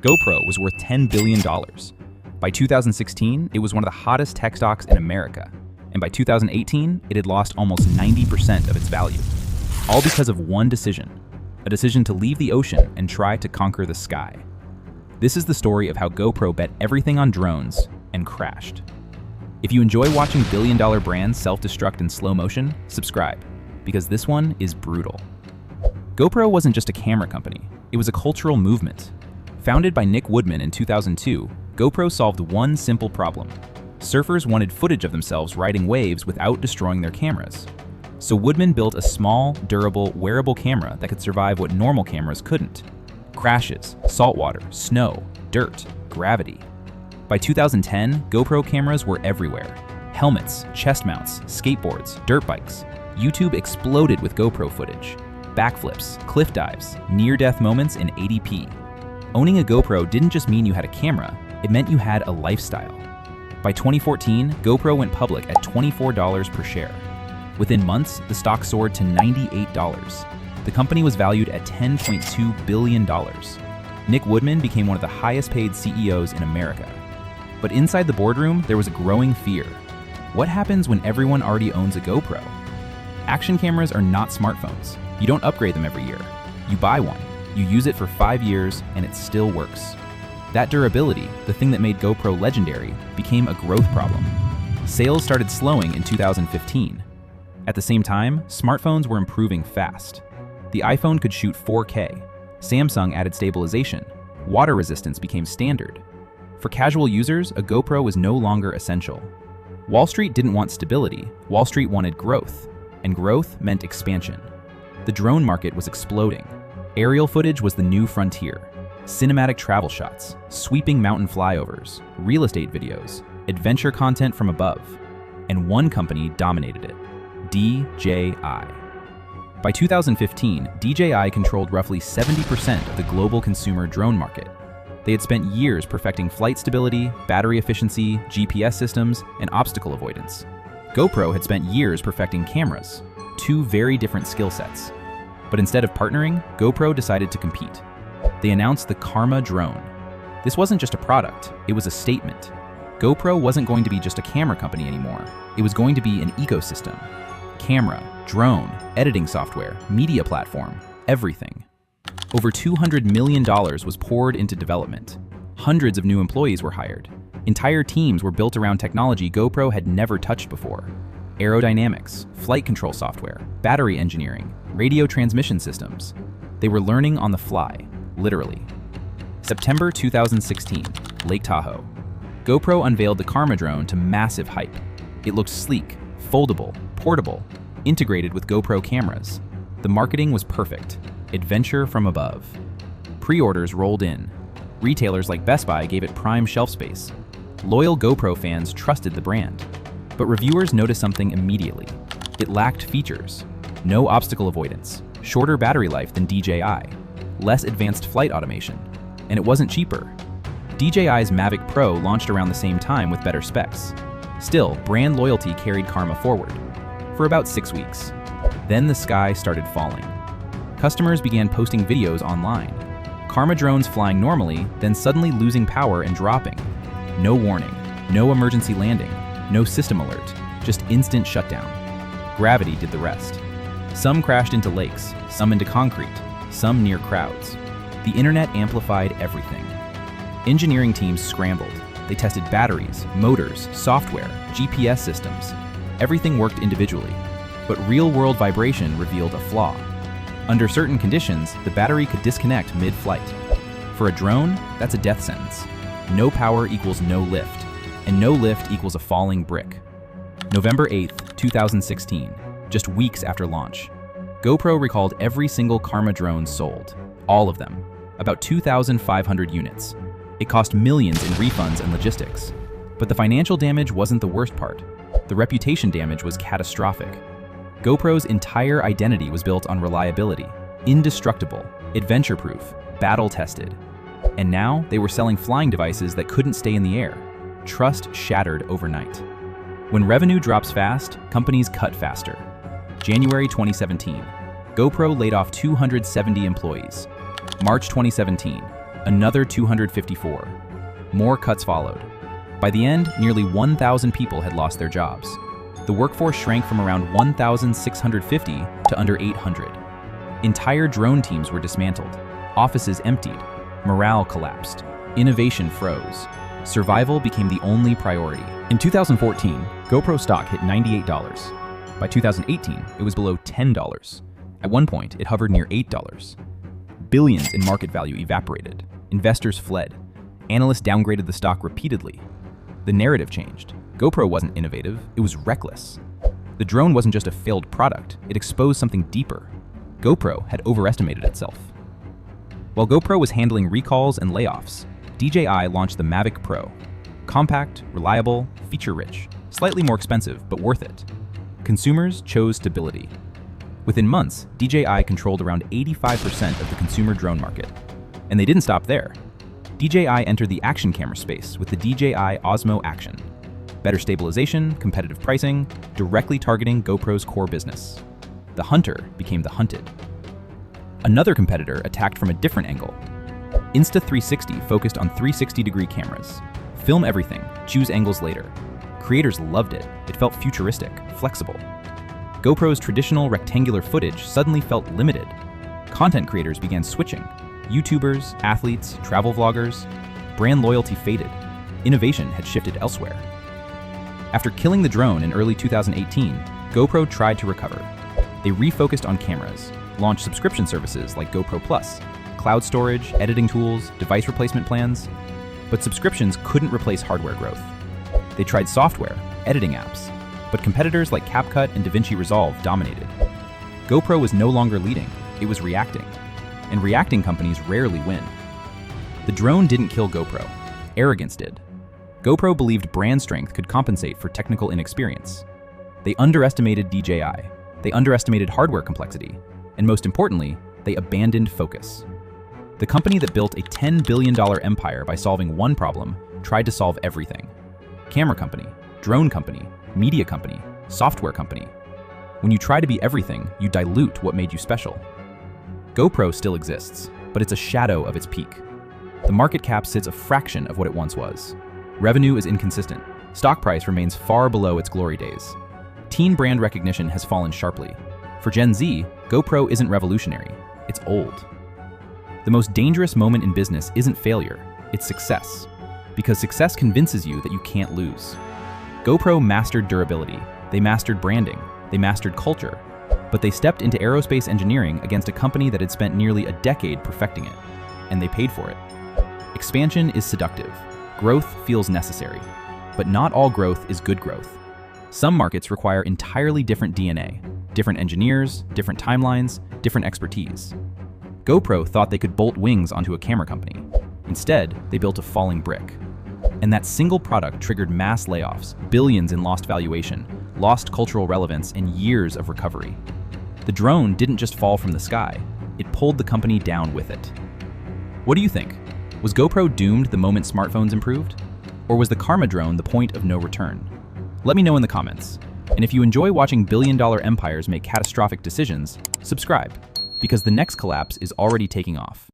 GoPro was worth $10 billion. By 2016, it was one of the hottest tech stocks in America. And by 2018, it had lost almost 90% of its value. All because of one decision, a decision to leave the ocean and try to conquer the sky. This is the story of how GoPro bet everything on drones and crashed. If you enjoy watching billion-dollar brands self-destruct in slow motion, subscribe, because this one is brutal. GoPro wasn't just a camera company, it was a cultural movement. Founded by Nick Woodman in 2002, GoPro solved one simple problem. Surfers wanted footage of themselves riding waves without destroying their cameras. So Woodman built a small, durable, wearable camera that could survive what normal cameras couldn't. Crashes, saltwater, snow, dirt, gravity. By 2010, GoPro cameras were everywhere. Helmets, chest mounts, skateboards, dirt bikes. YouTube exploded with GoPro footage. Backflips, cliff dives, near-death moments in 80p. Owning a GoPro didn't just mean you had a camera, it meant you had a lifestyle. By 2014, GoPro went public at $24 per share. Within months, the stock soared to $98. The company was valued at $10.2 billion. Nick Woodman became one of the highest-paid CEOs in America. But inside the boardroom, there was a growing fear. What happens when everyone already owns a GoPro? Action cameras are not smartphones. You don't upgrade them every year. You buy one. You use it for 5 years, and it still works. That durability, the thing that made GoPro legendary, became a growth problem. Sales started slowing in 2015. At the same time, smartphones were improving fast. The iPhone could shoot 4K. Samsung added stabilization. Water resistance became standard. For casual users, a GoPro was no longer essential. Wall Street didn't want stability. Wall Street wanted growth. And growth meant expansion. The drone market was exploding. Aerial footage was the new frontier. Cinematic travel shots, sweeping mountain flyovers, real estate videos, adventure content from above. And one company dominated it, DJI. By 2015, DJI controlled roughly 70% of the global consumer drone market. They had spent years perfecting flight stability, battery efficiency, GPS systems, and obstacle avoidance. GoPro had spent years perfecting cameras, two very different skill sets. But instead of partnering, GoPro decided to compete. They announced the Karma drone. This wasn't just a product, it was a statement. GoPro wasn't going to be just a camera company anymore. It was going to be an ecosystem. Camera, drone, editing software, media platform, everything. Over $200 million was poured into development. Hundreds of new employees were hired. Entire teams were built around technology GoPro had never touched before. Aerodynamics, flight control software, battery engineering, radio transmission systems. They were learning on the fly, literally. September 2016, Lake Tahoe. GoPro unveiled the Karma drone to massive hype. It looked sleek, foldable, portable, integrated with GoPro cameras. The marketing was perfect. Adventure from above. Pre-orders rolled in. Retailers like Best Buy gave it prime shelf space. Loyal GoPro fans trusted the brand. But reviewers noticed something immediately. It lacked features. No obstacle avoidance, shorter battery life than DJI, less advanced flight automation, and it wasn't cheaper. DJI's Mavic Pro launched around the same time with better specs. Still, brand loyalty carried Karma forward. For about 6 weeks. Then the sky started falling. Customers began posting videos online. Karma drones flying normally, then suddenly losing power and dropping. No warning, no emergency landing, no system alert, just instant shutdown. Gravity did the rest. Some crashed into lakes, some into concrete, some near crowds. The internet amplified everything. Engineering teams scrambled. They tested batteries, motors, software, GPS systems. Everything worked individually, but real-world vibration revealed a flaw. Under certain conditions, the battery could disconnect mid-flight. For a drone, that's a death sentence. No power equals no lift, and no lift equals a falling brick. November 8th, 2016, just weeks after launch. GoPro recalled every single Karma drone sold. All of them. About 2,500 units. It cost millions in refunds and logistics. But the financial damage wasn't the worst part. The reputation damage was catastrophic. GoPro's entire identity was built on reliability. Indestructible, adventure-proof, battle-tested. And now they were selling flying devices that couldn't stay in the air. Trust shattered overnight. When revenue drops fast, companies cut faster. January 2017, GoPro laid off 270 employees. March 2017, Another 254. More cuts followed. By the end, nearly 1,000 people had lost their jobs. The workforce shrank from around 1,650 to under 800. Entire drone teams were dismantled. Offices emptied. Morale collapsed. Innovation froze. Survival became the only priority. In 2014, GoPro stock hit $98. By 2018, it was below $10. At one point, it hovered near $8. Billions in market value evaporated. Investors fled. Analysts downgraded the stock repeatedly. The narrative changed. GoPro wasn't innovative, it was reckless. The drone wasn't just a failed product, it exposed something deeper. GoPro had overestimated itself. While GoPro was handling recalls and layoffs, DJI launched the Mavic Pro. Compact, reliable, feature-rich, slightly more expensive, but worth it. Consumers chose stability. Within months, DJI controlled around 85% of the consumer drone market. And they didn't stop there. DJI entered the action camera space with the DJI Osmo Action. Better stabilization, competitive pricing, directly targeting GoPro's core business. The hunter became the hunted. Another competitor attacked from a different angle. Insta360 focused on 360-degree cameras. Film everything, choose angles later. Creators loved it. It felt futuristic, flexible. GoPro's traditional rectangular footage suddenly felt limited. Content creators began switching. YouTubers, athletes, travel vloggers. Brand loyalty faded. Innovation had shifted elsewhere. After killing the drone in early 2018, GoPro tried to recover. They refocused on cameras, launched subscription services like GoPro Plus, cloud storage, editing tools, device replacement plans. But subscriptions couldn't replace hardware growth. They tried software, editing apps, but competitors like CapCut and DaVinci Resolve dominated. GoPro was no longer leading, it was reacting. And reacting companies rarely win. The drone didn't kill GoPro, arrogance did. GoPro believed brand strength could compensate for technical inexperience. They underestimated DJI, they underestimated hardware complexity, and most importantly, they abandoned focus. The company that built a $10 billion empire by solving one problem tried to solve everything. Camera company, drone company, media company, software company. When you try to be everything, you dilute what made you special. GoPro still exists, but it's a shadow of its peak. The market cap sits a fraction of what it once was. Revenue is inconsistent. Stock price remains far below its glory days. Teen brand recognition has fallen sharply. For Gen Z, GoPro isn't revolutionary, it's old. The most dangerous moment in business isn't failure, it's success. Because success convinces you that you can't lose. GoPro mastered durability, they mastered branding, they mastered culture, but they stepped into aerospace engineering against a company that had spent nearly a decade perfecting it, and they paid for it. Expansion is seductive, growth feels necessary, but not all growth is good growth. Some markets require entirely different DNA, different engineers, different timelines, different expertise. GoPro thought they could bolt wings onto a camera company. Instead, they built a falling brick. And that single product triggered mass layoffs, billions in lost valuation, lost cultural relevance, and years of recovery. The drone didn't just fall from the sky, it pulled the company down with it. What do you think? Was GoPro doomed the moment smartphones improved? Or was the Karma drone the point of no return? Let me know in the comments. And if you enjoy watching billion-dollar empires make catastrophic decisions, subscribe, because the next collapse is already taking off.